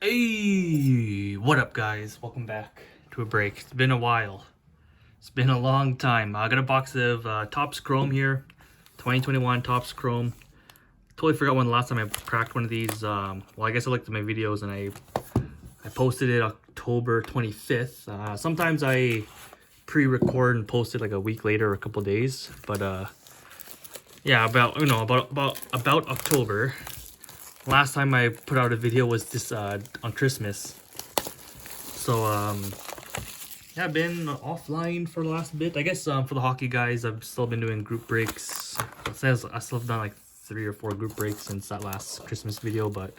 Hey, what up guys? Welcome back to a break. It's been a while. It's been a long time. I got a box of Topps Chrome here. 2021 Topps Chrome. Totally forgot when the last time I cracked one of these. Well, I guess I looked at my videos and I posted it October 25th. Sometimes I pre-record and post it like a week later or a couple days. But yeah, about October. Last time I put out a video was this on Christmas. So yeah, I've been offline for the last bit. I guess for the hockey guys, I've still been doing group breaks. It says I still have done like 3 or 4 group breaks since that last Christmas video. But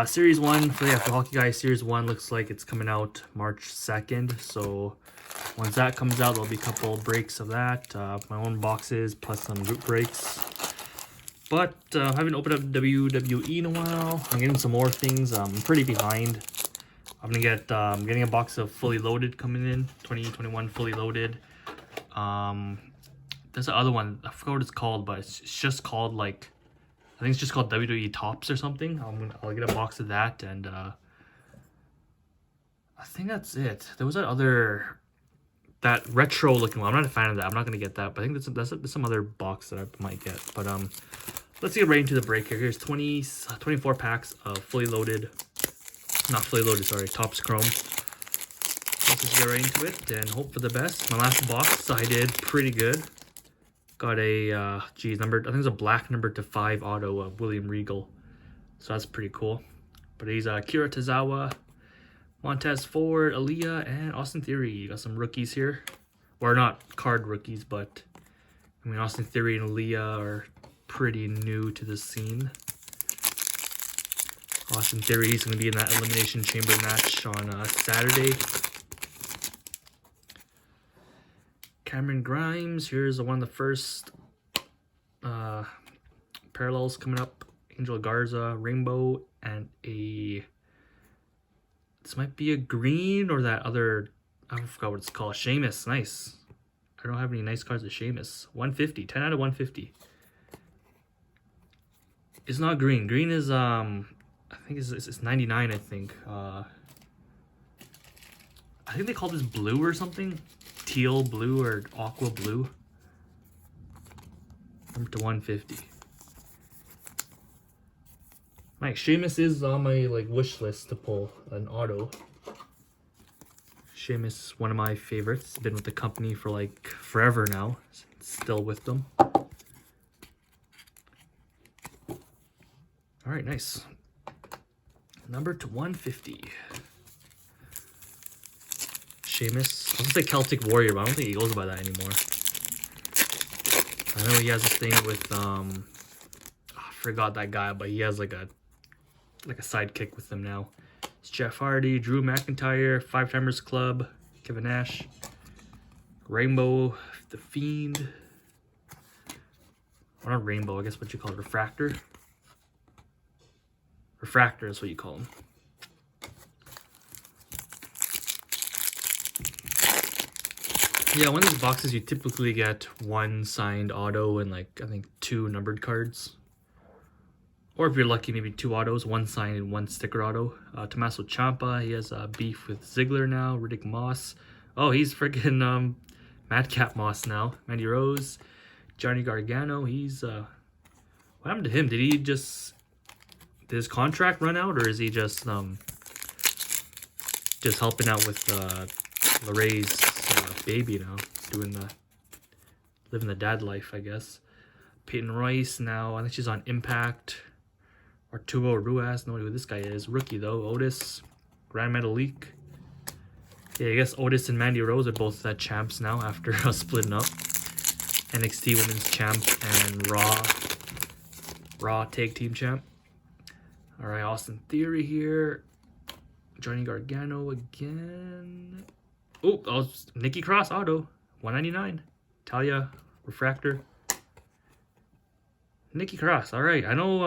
Series 1 for the hockey guys, Series 1 looks like it's coming out March 2nd. So once that comes out, there'll be a couple breaks of that. My own boxes plus some group breaks. But I haven't opened up WWE in a while. I'm getting some more things. I'm pretty behind. I'm getting a box of Fully Loaded coming in, 2021 Fully Loaded. There's the other one. I forgot what it's called, but it's just called like, I think it's just called WWE Topps or something. I'll get a box of that, and I think that's it. There was that retro looking one. I'm not a fan of that. I'm not gonna get that, but I think there's some other box that I might get. But let's get right into the break here. Here's 24 packs of Fully Loaded, not Fully Loaded, sorry, Topps Chrome. Let's just get right into it and hope for the best. My last box, I did pretty good. Got a, geez, I think it's a black number to 5 auto of William Regal. So that's pretty cool. But he's Akira Tozawa, Montez Ford, Aaliyah, and Austin Theory. You got some rookies here. Or not card rookies, but I mean, Austin Theory and Aaliyah are pretty new to the scene. Austin Theory is going to be in that Elimination Chamber match on Saturday. Cameron Grimes, here's one of the first parallels coming up. Angel Garza, Rainbow, and this might be a green or that other, I forgot what it's called. Sheamus, nice. I don't have any nice cards of Sheamus. 150, 10 out of 150. It's not green. Green is I think it's 99. I think. I think they call this blue or something. Teal blue or aqua blue. Number to 150. Nice. Sheamus is on my wish list to pull an auto. Sheamus, one of my favorites. Been with the company for like forever now. Still with them. All right, nice. Number to 150. Sheamus. I was gonna say Celtic Warrior, but I don't think he goes by that anymore. I know he has this thing with I forgot that guy, but he has like a sidekick with him now. It's Jeff Hardy, Drew McIntyre, 5-Timers Club, Kevin Nash, Rainbow, The Fiend. Or not Rainbow, I guess what you call it, Refractor. Refractor is what you call them. Yeah, one of these boxes you typically get 1 signed auto and I think 2 numbered cards. Or if you're lucky, maybe 2 autos, 1 signed and 1 sticker auto. Tommaso Ciampa, he has beef with Ziggler now. Riddick Moss. Oh, he's freaking Madcap Moss now. Mandy Rose. Johnny Gargano, he's what happened to him? Did his contract run out, or is he just helping out with LeRay's baby now, living the dad life, I guess. Peyton Royce now, I think she's on Impact. Arturo Ruas, no idea who this guy is. Rookie though. Otis, Grand Metalik. Yeah, I guess Otis and Mandy Rose are both champs now after splitting up. NXT Women's Champ and Raw Tag Team Champ. All right, Austin Theory here. Johnny Gargano again. Oh, that was Nikki Cross auto, 199. Talia Refractor. Nikki Cross. All right, I know.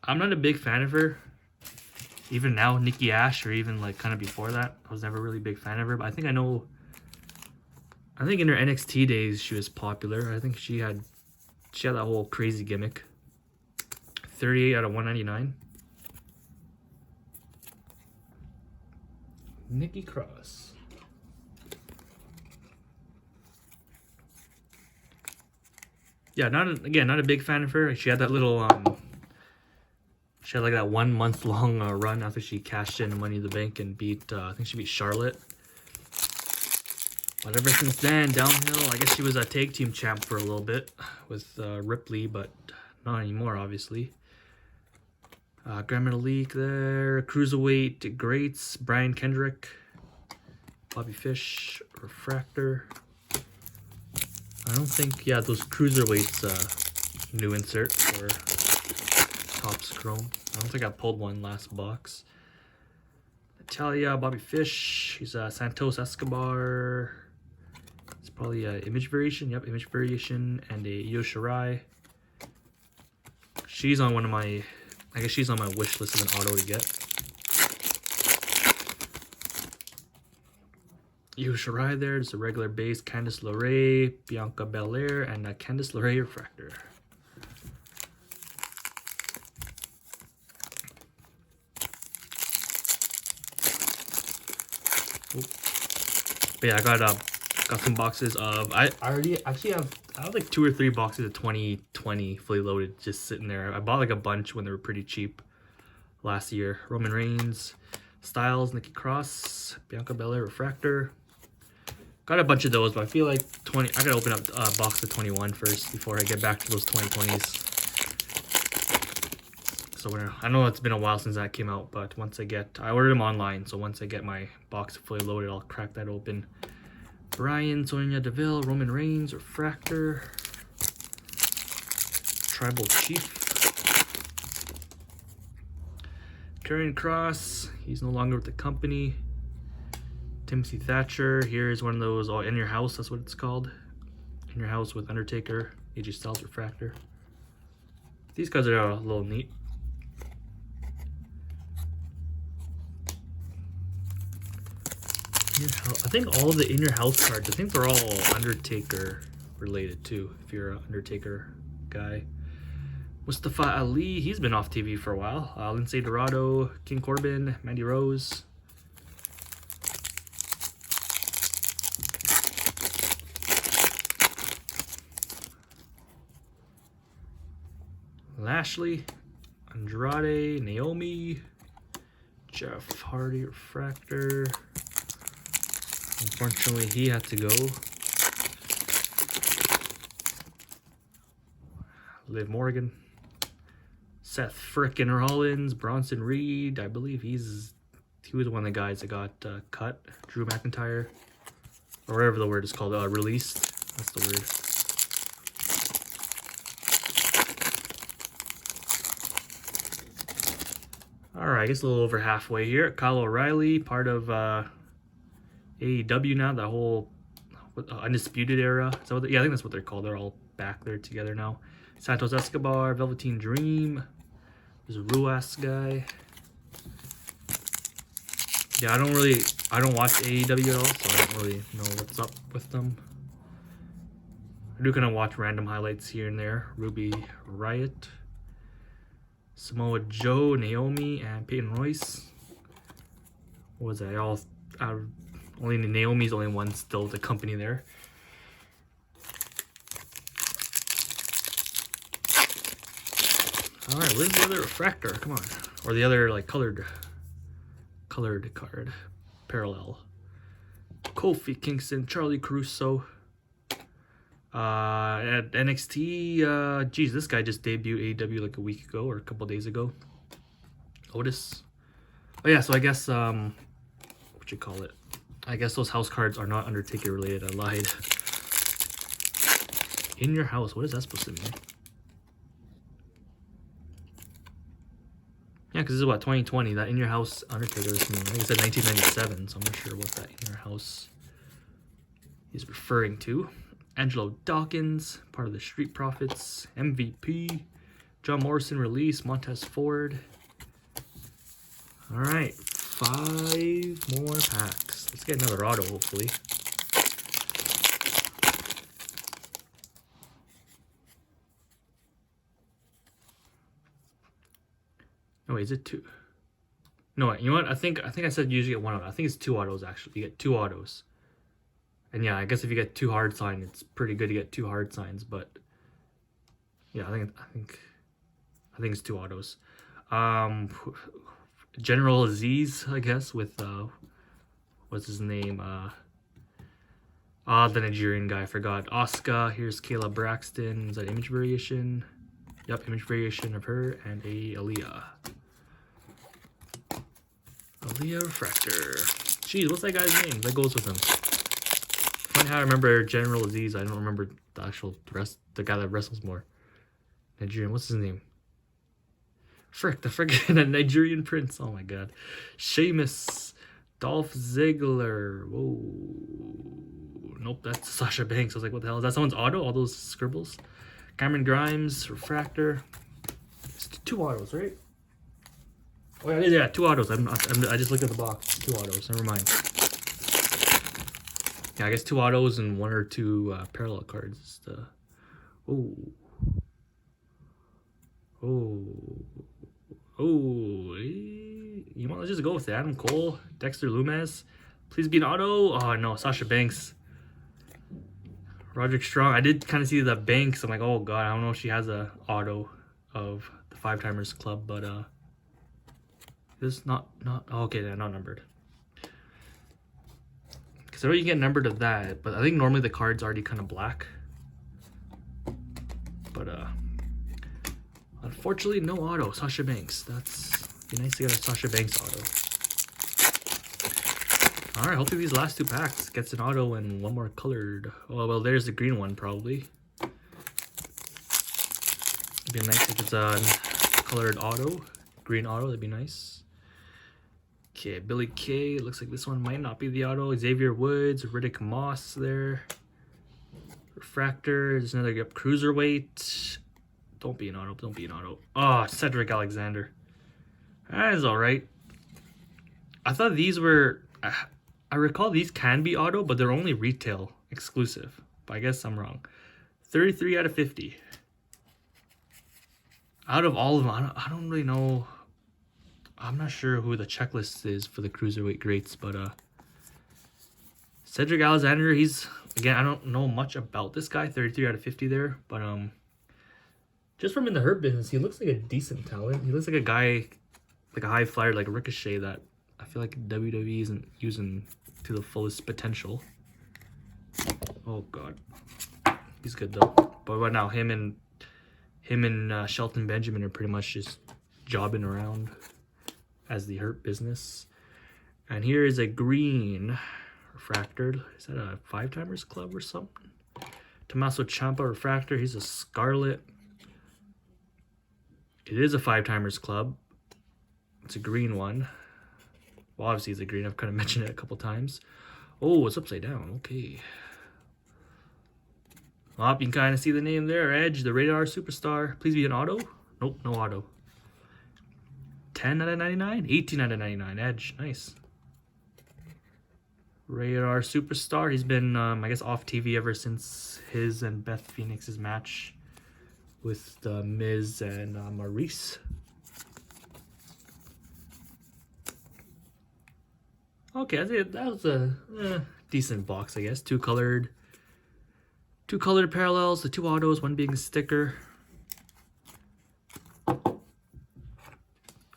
I'm not a big fan of her. Even now, Nikki Ash, or even kind of before that, I was never really a big fan of her. But I think in her NXT days she was popular. I think she had that whole crazy gimmick. 38 out of 199. Nikki Cross. Yeah, not a big fan of her. She had that little she had like that 1 month long run after she cashed in Money in the Bank and beat I think she beat Charlotte. But ever since then, downhill. I guess she was a tag team champ for a little bit with Ripley, but not anymore, obviously. Grand Metalik there. Cruiserweight greats. Brian Kendrick. Bobby Fish. Refractor. I don't think, yeah, those Cruiserweights new insert for Topps Chrome. I don't think I pulled one last box. Natalia, Bobby Fish. He's Santos Escobar. It's probably an image variation. Yep, image variation. And a Io Shirai. She's on one of my, I guess she's on my wish list of an auto to get. Io Shirai there. Just a regular base. Candice LeRae, Bianca Belair, and a Candice LeRae refractor. But yeah, I got some boxes of, I have like 2 or 3 boxes of 2020 fully loaded just sitting there. I bought like a bunch when they were pretty cheap last year. Roman Reigns, Styles, Nikki Cross, Bianca Belair refractor. Got a bunch of those, but I feel like I gotta open up a box of 21 first before I get back to those 2020s. So I know it's been a while since that came out, but I ordered them online, so once I get my box fully loaded, I'll crack that open. Brian, Sonya Deville, Roman Reigns, refractor. Tribal Chief. Karrion Kross, he's no longer with the company. Timothy Thatcher, here's one of those in your house, that's what it's called. In your house with Undertaker, AJ Styles refractor. These guys are a little neat. I think all of the in your house cards, I think they're all Undertaker related too, if you're an Undertaker guy. Mustafa Ali, he's been off TV for a while. Lindsay Dorado, King Corbin, Mandy Rose. Lashley, Andrade, Naomi, Jeff Hardy refractor. Unfortunately, he had to go. Liv Morgan, Seth frickin' Rollins, Bronson Reed. I believe he was one of the guys that got cut. Drew McIntyre, or whatever the word is called, released. That's the word. All right, I guess a little over halfway here. Kyle O'Reilly, part of AEW now, the whole Undisputed Era. So yeah, I think that's what they're called. They're all back there together now. Santos Escobar, Velveteen Dream. There's a Ruas guy. Yeah, I don't watch AEW at all, so I don't really know what's up with them. I do kind of watch random highlights here and there. Ruby Riott, Samoa Joe, Naomi, and Peyton Royce. What was that? Only Naomi's the only one still with the company there. All right, where's the other refractor? Come on, or the other like colored card, parallel. Kofi Kingston, Charlie Caruso. At NXT, geez, this guy just debuted AEW like a week ago or a couple days ago. Otis. Oh yeah, so I guess what you call it? I guess those house cards are not Undertaker related. I lied. In your house, what is that supposed to mean? Yeah, because this is what, 2020. That in your house Undertaker is from, I think it said 1997, so I'm not sure what that in your house is referring to. Angelo Dawkins, part of the Street Profits. MVP. John Morrison release. Montez Ford. All right, 5 more packs. Let's get another auto, hopefully. Oh, wait, is it 2? No, you know what? I think I said you usually get one auto. I think it's 2 autos actually. You get 2 autos. And yeah, I guess if you get 2 hard sign, it's pretty good to get 2 hard signs. But yeah, I think it's 2 autos. General Aziz, I guess, with what's his name? The Nigerian guy. I forgot. Oscar. Here's Kayla Braxton. Is that image variation? Yep, image variation of her and a Aaliyah. Aaliyah Refractor. Jeez, what's that guy's name? That goes with him. Funny how I remember General Aziz. I don't remember the actual the guy that wrestles more. Nigerian. What's his name? Frick, the freaking Nigerian prince. Oh my god. Sheamus. Dolph Ziggler. Whoa. Nope, that's Sasha Banks. I was like, what the hell? Is that someone's auto? All those scribbles? Cameron Grimes. Refractor. It's 2 autos, right? Oh yeah, 2 autos. I just looked at the box. 2 autos. Never mind. Yeah, I guess 2 autos and 1 or 2 parallel cards. Oh. You want? Let's just go with Adam Cole, Dexter Lumis. Please be an auto. Oh no, Sasha Banks. Roderick Strong. I did kind of see the Banks. I'm like, oh god, I don't know if she has a auto of the 5-timers club, but this not oh, okay, they're not numbered. Because I know you get numbered of that, but I think normally the card's already kind of black. But unfortunately, no auto. Sasha Banks. That's be nice to get a Sasha Banks auto. All right, hopefully these last 2 packs gets an auto and 1 more colored. Oh well, there's the green one probably. It'd be nice if it's a colored auto, green auto. That'd be nice. Okay, Billy Kay. Looks like this one might not be the auto. Xavier Woods, Riddick Moss there. Refractor. There's another cruiserweight. Don't be an auto. Don't be an auto. Oh, Cedric Alexander. That is all right. I thought these were. I recall these can be auto, but they're only retail exclusive. But I guess I'm wrong. 33 out of 50. Out of all of them, I don't really know. I'm not sure who the checklist is for the cruiserweight greats, but Cedric Alexander, he's, again, I don't know much about this guy. 33 out of 50 there, but just from in the Hurt business, he looks like a decent talent. He looks like a guy, like a high flyer, like Ricochet, that I feel like WWE isn't using to the fullest potential. Oh god, he's good though. But right now, him and Shelton Benjamin are pretty much just jobbing around as the Hurt business. And here is a green refractor. Is that a 5-timers club or something? Tommaso Ciampa refractor. He's a Scarlet. It is a 5-timers club. It's a green one. Well, obviously it's a green. I've kind of mentioned it a couple times. Oh, it's upside down. Okay. Oh, you can kind of see the name there. Edge, the Radar Superstar. Please be an auto. Nope, no auto. 10 out of 99? 18 out of 99. Edge, nice. Radar Superstar. He's been, I guess, off TV ever since his and Beth Phoenix's match with The Miz and Maurice. Okay, that's it. That was a decent box, I guess. 2 colored parallels, the 2 autos, 1 being a sticker.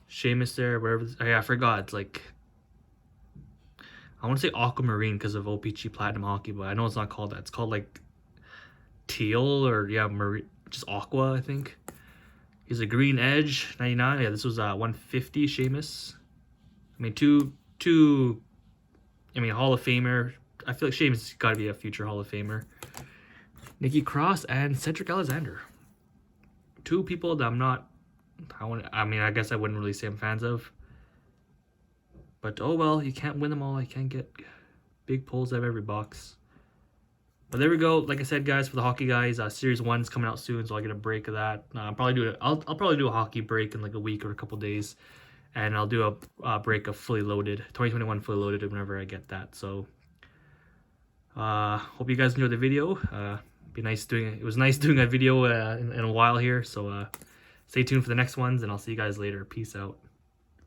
Sheamus there, wherever. Oh, yeah, I forgot. It's like, I want to say Aquamarine because of OPG Platinum Hockey, but I know it's not called that. It's called like Teal or yeah, Marine, just Aqua, I think. He's a green Edge, 99. Yeah, this was 150 Sheamus. I mean, two. I mean, Hall of Famer. I feel like Sheamus has got to be a future Hall of Famer. Nikki Cross and Cedric Alexander. 2 people that I'm not. I mean, I guess I wouldn't really say I'm fans of. But oh well, you can't win them all. You can't get big pulls out of every box. But there we go. Like I said, guys, for the hockey guys, Series 1's coming out soon, so I'll get a break of that. I'll probably do a hockey break in like a week or a couple days. And I'll do a break of Fully Loaded, 2021 Fully Loaded whenever I get that. So, hope you guys enjoyed the video. Be nice doing it. It was nice doing a video in a while here. So, stay tuned for the next ones, and I'll see you guys later. Peace out.